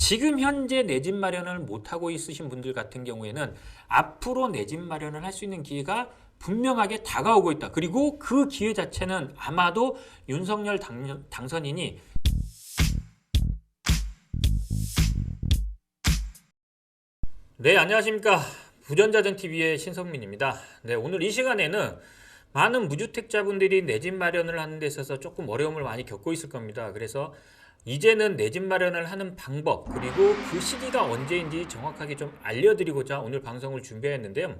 지금 현재 내 집 마련을 못하고 있으신 분들 같은 경우에는 앞으로 내 집 마련을 할 수 있는 기회가 분명하게 다가오고 있다. 그리고 그 기회 자체는 아마도 윤석열 당선인이 네, 안녕하십니까. 부전자전TV의 신성민입니다. 네, 오늘 이 시간에는 많은 무주택자분들이 내 집 마련을 하는 데 있어서 조금 어려움을 많이 겪고 있을 겁니다. 그래서 이제는 내 집 마련을 하는 방법, 그리고 그 시기가 언제인지 정확하게 좀 알려드리고자 오늘 방송을 준비했는데요.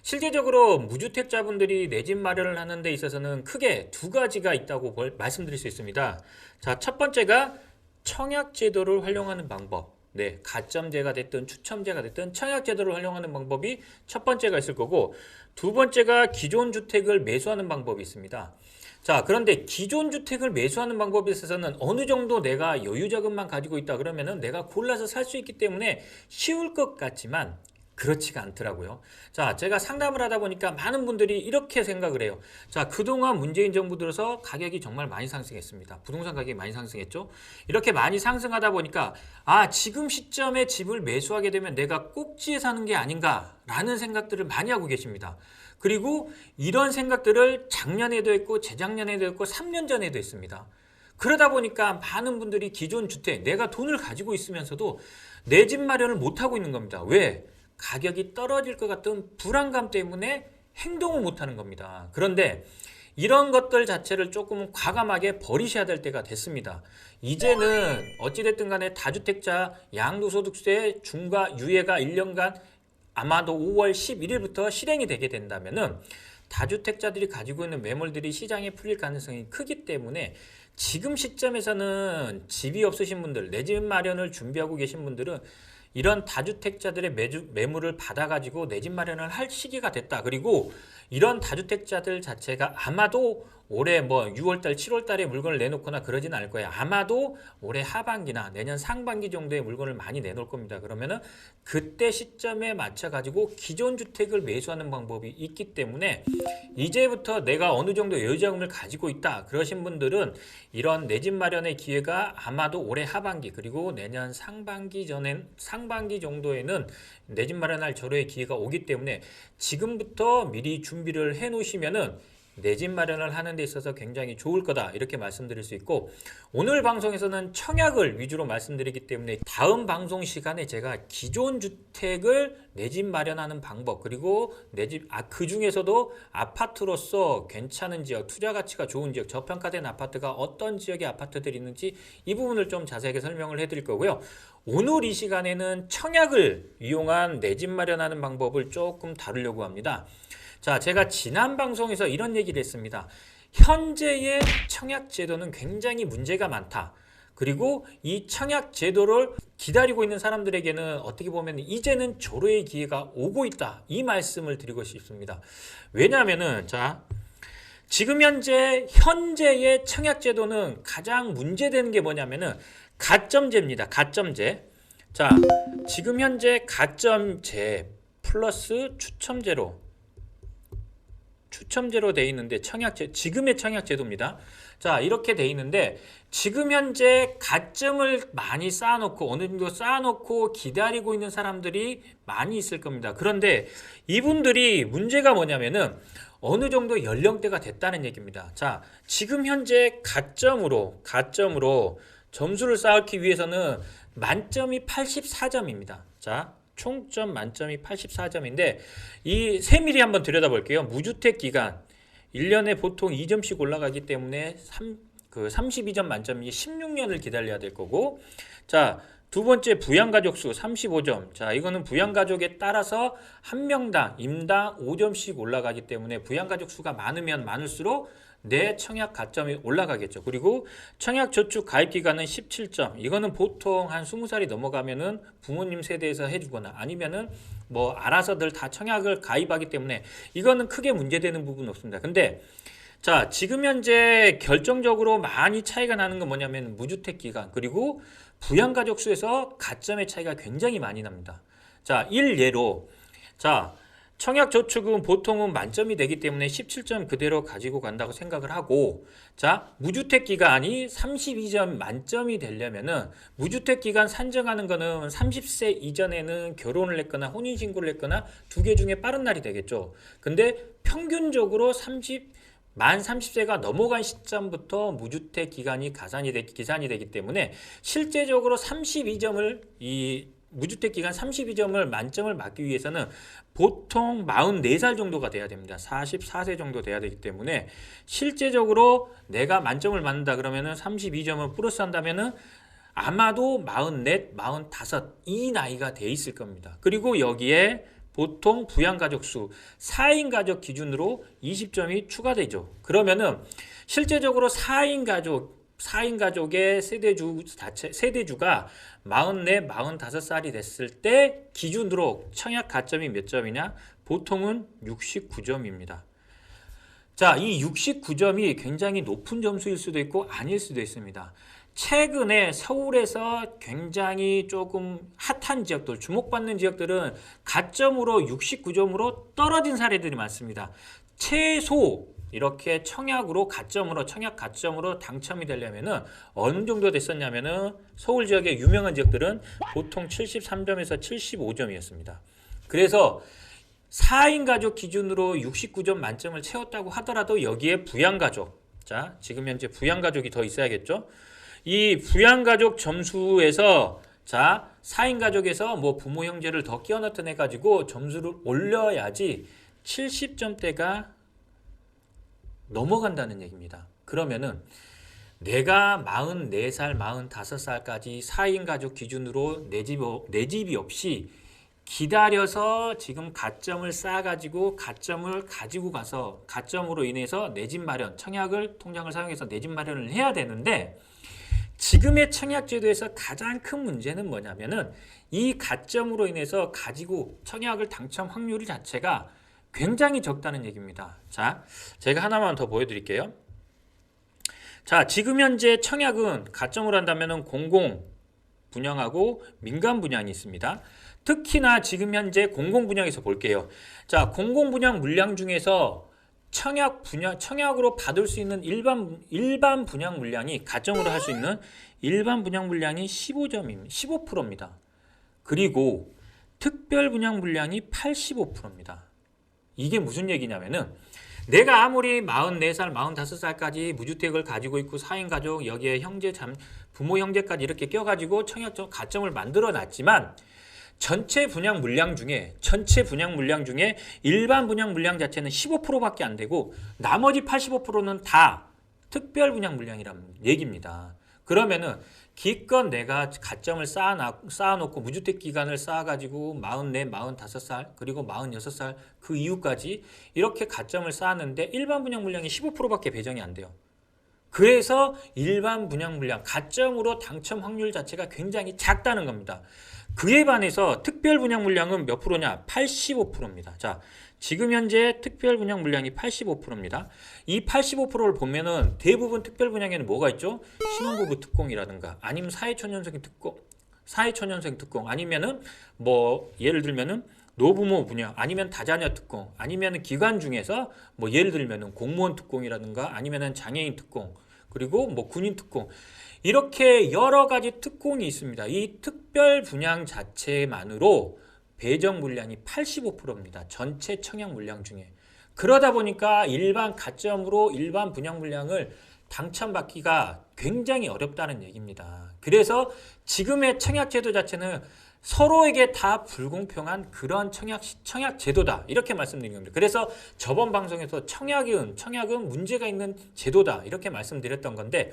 실제적으로 무주택자분들이 내 집 마련을 하는 데 있어서는 크게 두 가지가 있다고 말씀드릴 수 있습니다. 자, 첫 번째가 청약제도를 활용하는 방법. 네, 가점제가 됐든 추첨제가 됐든 청약제도를 활용하는 방법이 첫 번째가 있을 거고, 두 번째가 기존 주택을 매수하는 방법이 있습니다. 자, 그런데 기존 주택을 매수하는 방법에 있어서는 어느 정도 내가 여유 자금만 가지고 있다 그러면은 내가 골라서 살 수 있기 때문에 쉬울 것 같지만 그렇지가 않더라고요. 자, 제가 상담을 하다 보니까 많은 분들이 이렇게 생각을 해요. 자, 그동안 문재인 정부 들어서 가격이 정말 많이 상승했습니다. 부동산 가격이 많이 상승했죠. 이렇게 많이 상승하다 보니까 지금 시점에 집을 매수하게 되면 내가 꼭지에 사는 게 아닌가라는 생각들을 많이 하고 계십니다. 그리고 이런 생각들을 작년에도 했고 재작년에도 했고 3년 전에도 했습니다. 그러다 보니까 많은 분들이 기존 주택, 내가 돈을 가지고 있으면서도 내 집 마련을 못하고 있는 겁니다. 왜? 가격이 떨어질 것 같은 불안감 때문에 행동을 못하는 겁니다. 그런데 이런 것들 자체를 조금 과감하게 버리셔야 될 때가 됐습니다. 이제는 어찌됐든 간에 다주택자 양도소득세 중과 유예가 1년간 아마도 5월 11일부터 실행이 되게 된다면은 다주택자들이 가지고 있는 매물들이 시장에 풀릴 가능성이 크기 때문에 지금 시점에서는 집이 없으신 분들, 내 집 마련을 준비하고 계신 분들은 이런 다주택자들의 매물을 받아가지고 내 집 마련을 할 시기가 됐다. 그리고 이런 다주택자들 자체가 아마도 올해 6월달, 7월달에 물건을 내놓거나 그러지는 않을 거예요. 아마도 올해 하반기나 내년 상반기 정도의 물건을 많이 내놓을 겁니다. 그러면은 그때 시점에 맞춰가지고 기존 주택을 매수하는 방법이 있기 때문에 이제부터 내가 어느 정도 여유자금을 가지고 있다. 그러신 분들은 이런 내 집 마련의 기회가 아마도 올해 하반기 그리고 내년 상반기 정도에는 내 집 마련할 절호의 기회가 오기 때문에 지금부터 미리 준비를 해 놓으시면은 내 집 마련을 하는 데 있어서 굉장히 좋을 거다 이렇게 말씀드릴 수 있고, 오늘 방송에서는 청약을 위주로 말씀드리기 때문에 다음 방송 시간에 제가 기존 주택을 내 집 마련하는 방법, 그리고 그 중에서도 아파트로서 괜찮은 지역, 투자 가치가 좋은 지역, 저평가된 아파트가 어떤 지역의 아파트들이 있는지 이 부분을 좀 자세하게 설명을 해드릴 거고요. 오늘 이 시간에는 청약을 이용한 내 집 마련하는 방법을 조금 다루려고 합니다. 자, 제가 지난 방송에서 이런 얘기를 했습니다. 현재의 청약 제도는 굉장히 문제가 많다. 그리고 이 청약 제도를 기다리고 있는 사람들에게는 어떻게 보면 이제는 절호의 기회가 오고 있다. 이 말씀을 드리고 싶습니다. 왜냐하면은 지금 현재의 청약 제도는 가장 문제되는 게 뭐냐면은 가점제입니다. 가점제. 자, 지금 현재 가점제 플러스 추첨제로 돼 있는데 지금의 청약제도입니다. 자, 이렇게 돼 있는데 지금 현재 가점을 많이 쌓아놓고 어느 정도 쌓아놓고 기다리고 있는 사람들이 많이 있을 겁니다. 그런데 이분들이 문제가 뭐냐면은 어느 정도 연령대가 됐다는 얘기입니다. 자, 지금 현재 가점으로 점수를 쌓기 위해서는 만점이 84점입니다. 자, 총점 만점이 84점인데 이 세밀히 한번 들여다볼게요. 무주택 기간 1년에 보통 2점씩 올라가기 때문에 32점 만점이 16년을 기다려야 될 거고, 자, 두 번째 부양가족 수 35점. 자, 이거는 부양가족에 따라서 한 명당 임당 5점씩 올라가기 때문에 부양가족 수가 많으면 많을수록 내 청약 가점이 올라가겠죠. 그리고 청약 저축 가입 기간은 17점. 이거는 보통 한 20살이 넘어가면은 부모님 세대에서 해주거나 아니면은 알아서들 다 청약을 가입하기 때문에 이거는 크게 문제되는 부분은 없습니다. 근데 자, 지금 현재 결정적으로 많이 차이가 나는 건 뭐냐면 무주택 기간 그리고 부양가족 수에서 가점의 차이가 굉장히 많이 납니다. 자, 일예로 자, 청약저축은 보통은 만점이 되기 때문에 17점 그대로 가지고 간다고 생각을 하고, 자, 무주택 기간이 32점 만점이 되려면은 무주택 기간 산정하는 거는 30세 이전에는 결혼을 했거나 혼인신고를 했거나 두 개 중에 빠른 날이 되겠죠. 근데 평균적으로 만 30세가 넘어간 시점부터 무주택 기간이 계산이 되기 때문에 실제적으로 32점을 무주택 기간 32점을 만점을 맞기 위해서는 보통 44살 정도가 돼야 됩니다. 44세 정도 돼야 되기 때문에 실제적으로 내가 만점을 맞는다 그러면은 32점을 플러스 한다면은 아마도 44, 45 이 나이가 돼 있을 겁니다. 그리고 여기에 보통 부양가족 수 4인 가족 기준으로 20점이 추가되죠. 그러면은 실제적으로 4인 가족의 세대주가 44, 45살이 됐을 때 기준으로 청약 가점이 몇 점이냐? 보통은 69점입니다. 자, 이 69점이 굉장히 높은 점수일 수도 있고 아닐 수도 있습니다. 최근에 서울에서 굉장히 조금 핫한 지역들, 주목받는 지역들은 가점으로 69점으로 떨어진 사례들이 많습니다. 최소 이렇게 청약 가점으로 당첨이 되려면은 어느 정도 됐었냐면은 서울 지역의 유명한 지역들은 보통 73점에서 75점이었습니다. 그래서 4인 가족 기준으로 69점 만점을 채웠다고 하더라도 여기에 부양가족, 자, 지금 현재 부양가족이 더 있어야겠죠? 이 부양가족 점수에서, 자, 4인 가족에서 뭐 부모 형제를 더 끼워 넣던 해가지고 점수를 올려야지 70점대가 넘어간다는 얘기입니다. 그러면은 내가 44살, 45살까지 4인 가족 기준으로 내 집이 없이 기다려서 지금 가점을 쌓아가지고 가점을 가지고 가서 가점으로 인해서 내 집 마련, 통장을 사용해서 내 집 마련을 해야 되는데 지금의 청약제도에서 가장 큰 문제는 뭐냐면은 이 가점으로 인해서 가지고 청약을 당첨 확률 자체가 굉장히 적다는 얘기입니다. 자, 제가 하나만 더 보여드릴게요. 자, 지금 현재 청약은 가점으로 한다면은 공공 분양하고 민간 분양이 있습니다. 특히나 지금 현재 공공 분양에서 볼게요. 자, 공공 분양 물량 중에서 청약으로 받을 수 있는 일반 분양 물량이 가점으로 할 수 있는 일반 분양 물량이 15%입니다. 그리고 특별 분양 물량이 85%입니다. 이게 무슨 얘기냐면은 내가 아무리 44살, 45살까지 무주택을 가지고 있고 4인 가족 여기에 부모 형제까지 이렇게 껴가지고 청약 가점을 만들어 놨지만 전체 분양 물량 중에 일반 분양 물량 자체는 15%밖에 안 되고 나머지 85%는 다 특별 분양 물량이라는 얘기입니다. 그러면은 기껏 내가 가점을 쌓아놓고 무주택 기간을 쌓아가지고 44, 45살 그리고 46살 그 이후까지 이렇게 가점을 쌓았는데 일반 분양 물량이 15%밖에 배정이 안 돼요. 그래서 일반 분양 물량 가점으로 당첨 확률 자체가 굉장히 작다는 겁니다. 그에 반해서 특별 분양 물량은 몇 프로냐? 85%입니다. 자, 지금 현재 특별 분양 물량이 85%입니다. 이 85%를 보면은 대부분 특별 분양에는 뭐가 있죠? 신혼부부 특공이라든가 아니면 사회초년생 특공 아니면은 뭐 예를 들면은 노부모 분양 아니면 다자녀 특공 아니면은 기관 중에서 뭐 예를 들면은 공무원 특공이라든가 아니면은 장애인 특공 그리고 뭐 군인 특공 이렇게 여러 가지 특공이 있습니다. 이 특별 분양 자체만으로 배정 물량이 85%입니다. 전체 청약 물량 중에. 그러다 보니까 일반 가점으로 일반 분양 물량을 당첨받기가 굉장히 어렵다는 얘기입니다. 그래서 지금의 청약 제도 자체는 서로에게 다 불공평한 그런 청약 제도다. 이렇게 말씀드린 겁니다. 그래서 저번 방송에서 청약은 문제가 있는 제도다. 이렇게 말씀드렸던 건데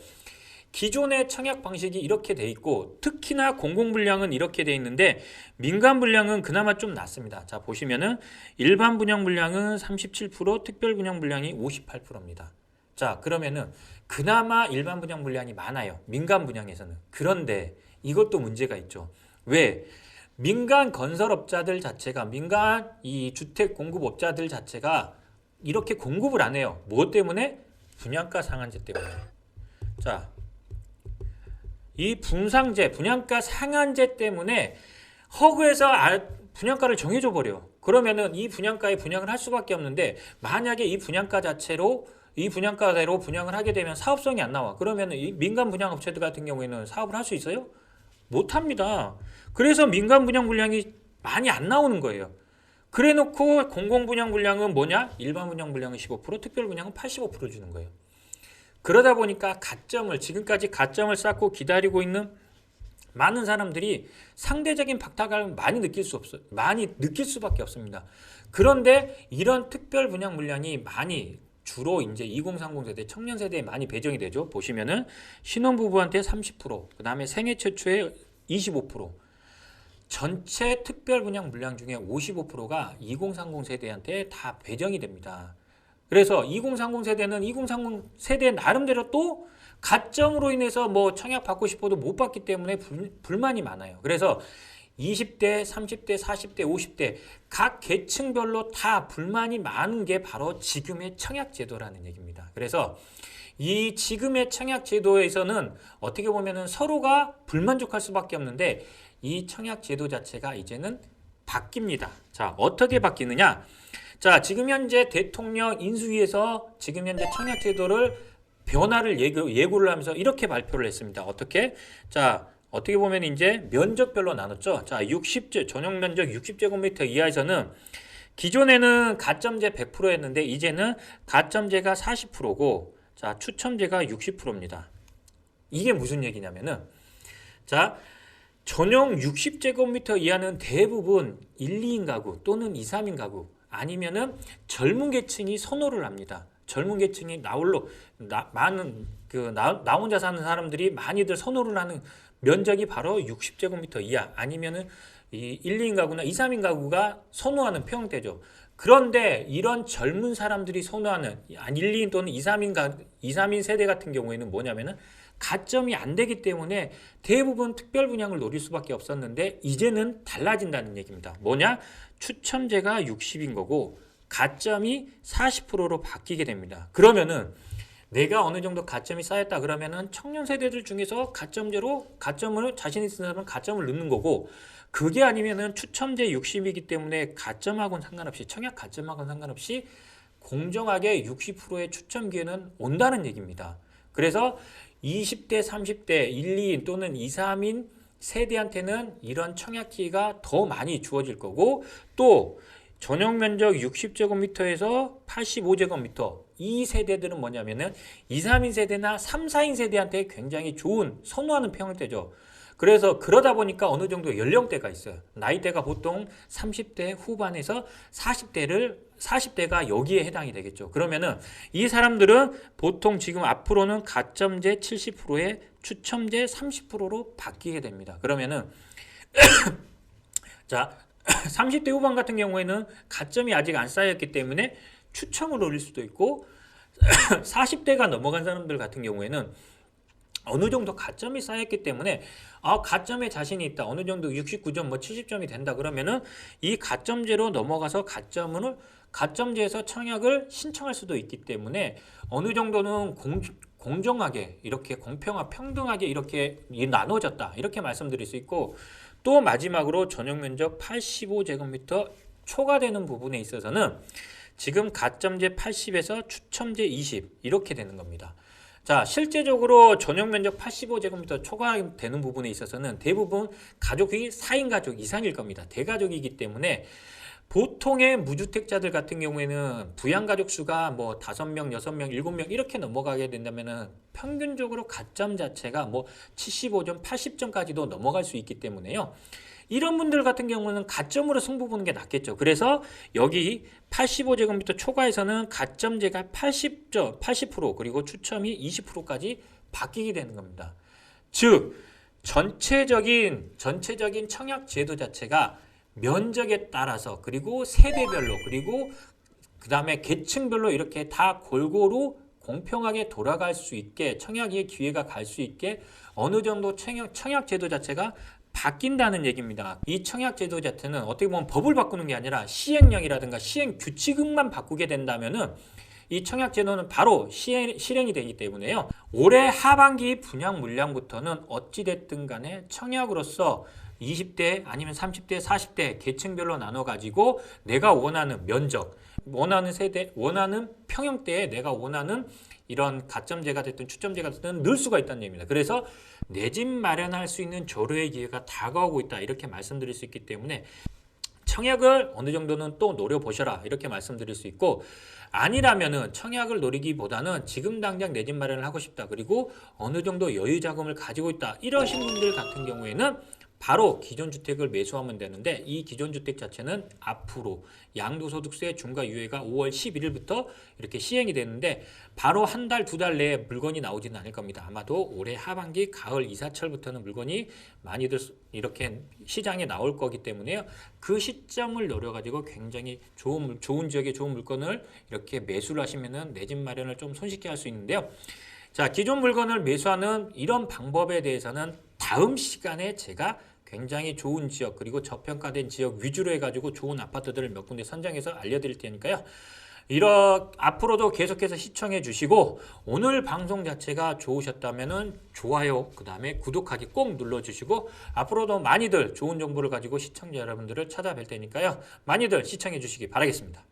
기존의 청약 방식이 이렇게 돼 있고 특히나 공공 분양은 이렇게 돼 있는데 민간 분양은 그나마 좀 낫습니다. 자, 보시면은 일반 분양 물량은 37%, 특별 분양 물량이 58%입니다. 자, 그러면은 그나마 일반 분양 물량이 많아요. 민간 분양에서는. 그런데 이것도 문제가 있죠. 왜? 민간 건설업자들 자체가 민간 이 주택 공급업자들 자체가 이렇게 공급을 안 해요. 무엇 때문에? 분양가 상한제 때문에. 자, 이 분양가 상한제 때문에 허그에서 분양가를 정해줘 버려. 그러면은 이 분양가에 분양을 할 수밖에 없는데 만약에 이 분양가대로 분양을 하게 되면 사업성이 안 나와. 그러면은 이 민간 분양업체들 같은 경우에는 사업을 할 수 있어요? 못 합니다. 그래서 민간 분양 물량이 많이 안 나오는 거예요. 그래 놓고 공공 분양 물량은 뭐냐? 일반 분양 물량은 15%, 특별 분양은 85% 주는 거예요. 그러다 보니까 지금까지 가점을 쌓고 기다리고 있는 많은 사람들이 상대적인 박탈감을 많이 느낄 수밖에 없습니다. 그런데 이런 특별 분양 물량이 많이 주로 이제 2030 세대, 청년 세대에 많이 배정이 되죠. 보시면은 신혼부부한테 30%, 그다음에 생애 최초에 25%, 전체 특별 분양 물량 중에 55%가 2030 세대한테 다 배정이 됩니다. 그래서 2030 세대는 2030 세대 나름대로 또 가점으로 인해서 뭐 청약 받고 싶어도 못 받기 때문에 불만이 많아요. 그래서 20대, 30대, 40대, 50대 각 계층별로 다 불만이 많은 게 바로 지금의 청약 제도라는 얘기입니다. 그래서 이 지금의 청약 제도에서는 어떻게 보면은 서로가 불만족할 수밖에 없는데 이 청약 제도 자체가 이제는 바뀝니다. 자, 어떻게 바뀌느냐? 자, 지금 현재 대통령 인수위에서 지금 현재 청약 제도를 변화를 예고를 하면서 이렇게 발표를 했습니다. 어떻게? 자, 어떻게 보면 이제 면적별로 나눴죠. 자, 전용 면적 60제곱미터 이하에서는 기존에는 가점제 100%였는데 이제는 가점제가 40%고 자, 추첨제가 60%입니다. 이게 무슨 얘기냐면은 자, 전용 60제곱미터 이하는 대부분 1, 2인 가구 또는 2, 3인 가구 아니면은 젊은 계층이 선호를 합니다. 젊은 계층이 나 혼자 사는 사람들이 많이들 선호를 하는 면적이 바로 60제곱미터 이하 아니면은 이 1, 2인 가구나 2, 3인 가구가 선호하는 평형대죠. 그런데 이런 젊은 사람들이 선호하는 1, 2인 또는 2, 3인 세대 같은 경우에는 뭐냐면은 가점이 안 되기 때문에 대부분 특별 분양을 노릴 수밖에 없었는데 이제는 달라진다는 얘기입니다. 뭐냐? 추첨제가 60인 거고 가점이 40%로 바뀌게 됩니다. 그러면은 내가 어느 정도 가점이 쌓였다 그러면은 청년 세대들 중에서 가점을 자신 있는 사람은 가점을 넣는 거고 그게 아니면은 추첨제 60이기 때문에 가점하고는 상관없이 청약 가점하고는 상관없이 공정하게 60%의 추첨 기회는 온다는 얘기입니다. 그래서 20대, 30대, 1, 2인 또는 2, 3인 세대한테는 이런 청약 기회가 더 많이 주어질 거고 또 전용 면적 60제곱미터에서 85제곱미터 이 세대들은 뭐냐면은 2, 3인 세대나 3, 4인 세대한테 굉장히 좋은 선호하는 평형대죠. 그래서 그러다 보니까 어느 정도 연령대가 있어요. 나이대가 보통 30대 후반에서 40대가 여기에 해당이 되겠죠. 그러면은 이 사람들은 보통 지금 앞으로는 가점제 70%에 추첨제 30%로 바뀌게 됩니다. 그러면은 자 30대 후반 같은 경우에는 가점이 아직 안 쌓였기 때문에 추첨을 노릴 수도 있고 40대가 넘어간 사람들 같은 경우에는 어느 정도 가점이 쌓였기 때문에 가점에 자신이 있다. 어느 정도 69점, 70점이 된다. 그러면은 이 가점제로 넘어가서 가점제에서 청약을 신청할 수도 있기 때문에 어느 정도는 공정하게 이렇게 평등하게 이렇게 나눠졌다. 이렇게 말씀드릴 수 있고 또 마지막으로 전용 면적 85제곱미터 초과되는 부분에 있어서는 지금 가점제 80에서 추첨제 20 이렇게 되는 겁니다. 자, 실제적으로 전용 면적 85제곱미터 초과되는 부분에 있어서는 대부분 가족이 4인 가족 이상일 겁니다. 대가족이기 때문에 보통의 무주택자들 같은 경우에는 부양가족 수가 뭐 5명, 6명, 7명 이렇게 넘어가게 된다면은 평균적으로 가점 자체가 뭐 75점, 80점까지도 넘어갈 수 있기 때문에요. 이런 분들 같은 경우는 가점으로 승부 보는 게 낫겠죠. 그래서 여기 85제곱미터 초과에서는 가점제가 80% 그리고 추첨이 20%까지 바뀌게 되는 겁니다. 즉 전체적인 청약 제도 자체가 면적에 따라서 그리고 세대별로 그리고 그 다음에 계층별로 이렇게 다 골고루 공평하게 돌아갈 수 있게 청약의 기회가 갈 수 있게 어느 정도 청약 제도 자체가 바뀐다는 얘기입니다. 이 청약 제도 자체는 어떻게 보면 법을 바꾸는 게 아니라 시행령이라든가 시행 규칙만 바꾸게 된다면은 이 청약 제도는 바로 실행이 되기 때문에요. 올해 하반기 분양 물량부터는 어찌됐든 간에 청약으로서 20대 아니면 30대, 40대 계층별로 나눠 가지고 내가 원하는 면적, 원하는 세대, 원하는 평형대에 내가 원하는 이런 가점제가 됐든 추점제가 됐든 넣을 수가 있다는 얘기입니다. 그래서 내 집 마련할 수 있는 절호의 기회가 다가오고 있다 이렇게 말씀드릴 수 있기 때문에 청약을 어느 정도는 또 노려보셔라 이렇게 말씀드릴 수 있고, 아니라면은 청약을 노리기보다는 지금 당장 내 집 마련을 하고 싶다, 그리고 어느 정도 여유 자금을 가지고 있다 이러신 분들 같은 경우에는 바로 기존 주택을 매수하면 되는데, 이 기존 주택 자체는 앞으로 양도소득세 중과 유예가 5월 11일부터 이렇게 시행이 되는데 바로 한 달, 두 달 내에 물건이 나오지는 않을 겁니다. 아마도 올해 하반기, 가을 이사철부터는 물건이 많이들 이렇게 시장에 나올 거기 때문에요. 그 시점을 노려가지고 굉장히 좋은 지역에 좋은 물건을 이렇게 매수를 하시면은 내 집 마련을 좀 손쉽게 할 수 있는데요. 자, 기존 물건을 매수하는 이런 방법에 대해서는 다음 시간에 제가 굉장히 좋은 지역, 그리고 저평가된 지역 위주로 해가지고 좋은 아파트들을 몇 군데 선정해서 알려드릴 테니까요. 앞으로도 계속해서 시청해 주시고, 오늘 방송 자체가 좋으셨다면은 좋아요, 그 다음에 구독하기 꼭 눌러주시고, 앞으로도 많이들 좋은 정보를 가지고 시청자 여러분들을 찾아뵐 테니까요. 많이들 시청해 주시기 바라겠습니다.